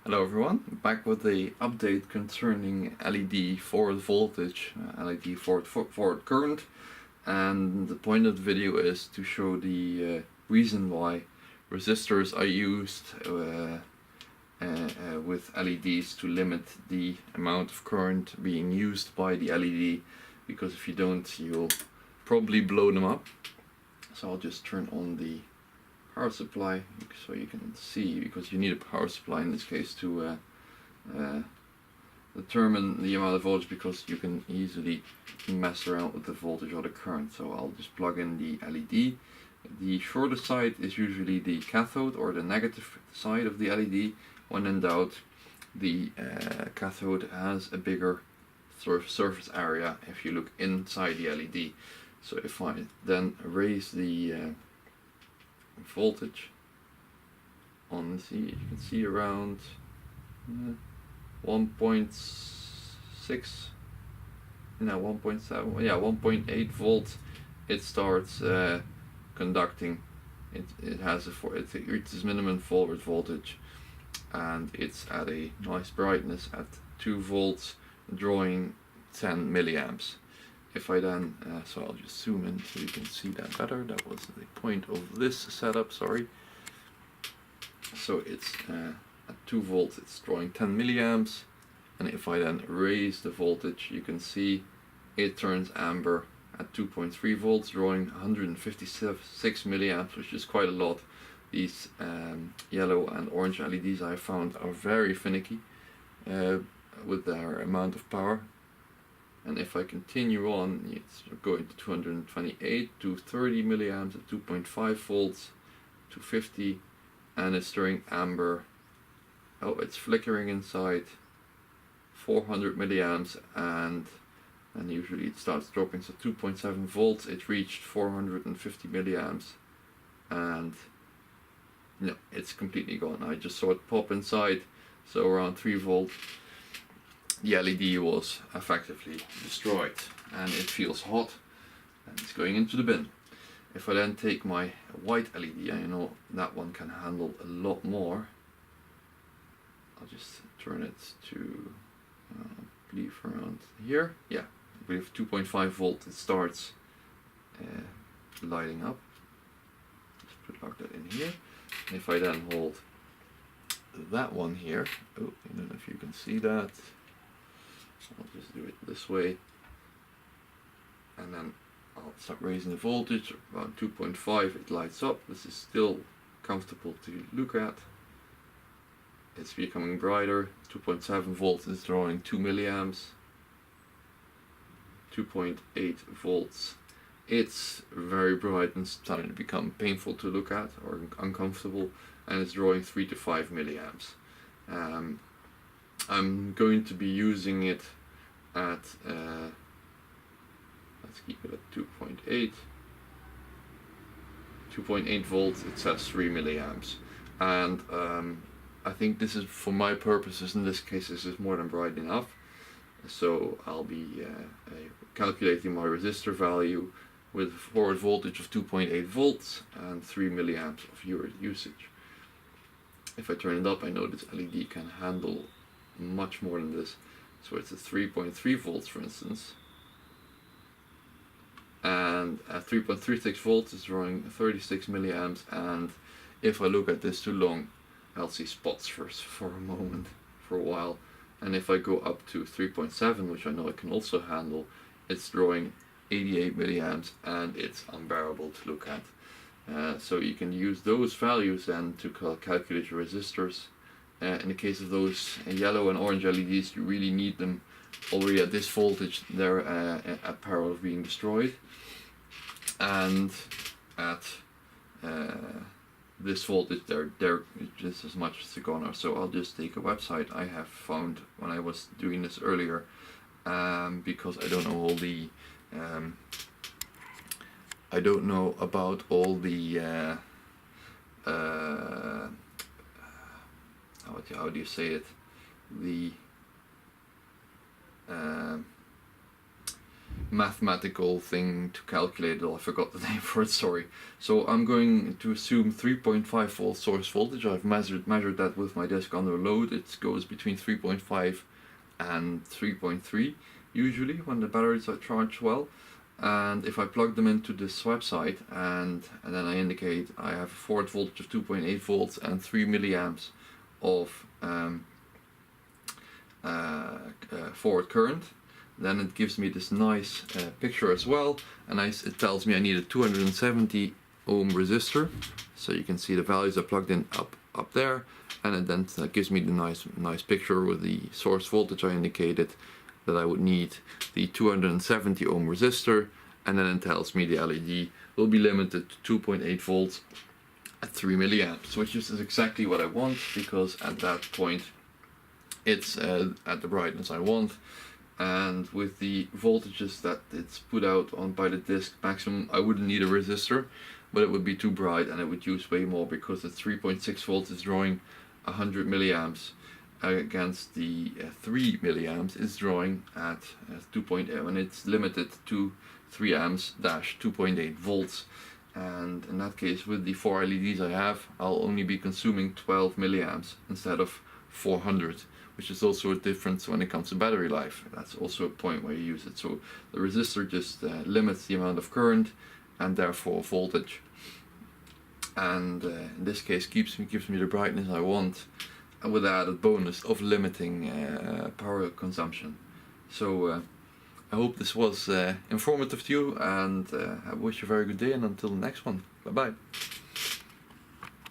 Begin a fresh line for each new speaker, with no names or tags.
Hello everyone, back with the update concerning LED forward voltage, LED forward current, and the point of the video is to show the reason why resistors are used with LEDs to limit the amount of current being used by the LED, because if you don't you'll probably blow them up. So I'll just turn on the power supply so you can see, because you need a power supply in this case to determine the amount of voltage, because you can easily mess around with the voltage or the current. So I'll just plug in the LED. The shorter side is usually the cathode or the negative side of the LED. When in doubt, the cathode has a bigger surface area if you look inside the LED. So if I then raise the voltage on, you can see around 1.6, no 1.7, yeah 1.8 volts, it starts conducting. It reaches minimum forward voltage, and it's at a nice brightness at 2 volts, drawing 10 milliamps. If I then, so I'll just zoom in so you can see that better. That was the point of this setup, sorry. So it's at 2 volts, it's drawing 10 milliamps. And if I then raise the voltage, you can see it turns amber at 2.3 volts, drawing 156 milliamps, which is quite a lot. These yellow and orange LEDs I found are very finicky with their amount of power. And if I continue on, it's going to 228 to 30 milliamps at 2.5 volts to 50, and it's turning amber. Oh, it's flickering inside 400 milliamps, and usually it starts dropping. So 2.7 volts, it reached 450 milliamps, and no, it's completely gone. I just saw it pop inside, so around 3 volts. The LED was effectively destroyed, and it feels hot, and it's going into the bin. If I then take my white LED, I know that one can handle a lot more. I'll just turn it to, I believe around here. Yeah, I believe 2.5 volts. It starts lighting up. Just plug that in here. And if I then hold that one here, oh, I don't know if you can see that. I'll just do it this way, and then I'll start raising the voltage about 2.5. It lights up. This is still comfortable to look at. It's becoming brighter. 2.7 volts is drawing 2 milliamps. 2.8 volts. It's very bright and starting to become painful to look at or uncomfortable, and it's drawing 3 to 5 milliamps. I'm going to be using it at, let's keep it at 2.8. 2.8 volts, it says 3 milliamps. And I think this is, for my purposes in this case, this is more than bright enough. So I'll be calculating my resistor value with forward voltage of 2.8 volts and 3 milliamps of usage. If I turn it up, I know this LED can handle much more than this. So it's at 3.3 volts, for instance, and at 3.36 volts it's drawing 36 milliamps. And if I look at this too long, I'll see spots for a moment, for a while. And if I go up to 3.7, which I know it can also handle, it's drawing 88 milliamps, and it's unbearable to look at. So you can use those values then to calculate your resistors. In the case of those yellow and orange LEDs, you really need them already at this voltage. They're at peril of being destroyed, and at this voltage they're just as much as a goner. So I'll just take a website I have found when I was doing this earlier, because I don't know all the I don't know about all the how do you say it? mathematical thing to calculate it. I forgot the name for it, sorry. So I'm going to assume 3.5 volt source voltage. I've measured that with my disc under load. It goes between 3.5 and 3.3 usually when the batteries are charged well. And if I plug them into this website and then I indicate I have a forward voltage of 2.8 volts and 3 milliamps of forward current, then it gives me this nice picture as well, and it tells me I need a 270 ohm resistor, so you can see the values are plugged in up there, and it then gives me the nice picture with the source voltage I indicated that I would need the 270 ohm resistor, and then it tells me the LED will be limited to 2.8 volts at 3 milliamps, which is exactly what I want, because at that point it's at the brightness I want. And with the voltages that it's put out on by the disc maximum, I wouldn't need a resistor, but it would be too bright and it would use way more, because the 3.6 volts is drawing 100 milliamps against the 3 milliamps is drawing at 2.8, and it's limited to 3 amps dash 2.8 volts. And in that case, with the 4 LEDs I have, I'll only be consuming 12 milliamps instead of 400, which is also a difference when it comes to battery life. That's also a point where you use it. So the resistor just limits the amount of current and therefore voltage, and in this case gives me the brightness I want, and with the added bonus of limiting power consumption. So I hope this was informative to you, and I wish you a very good day, and until the next one, bye bye.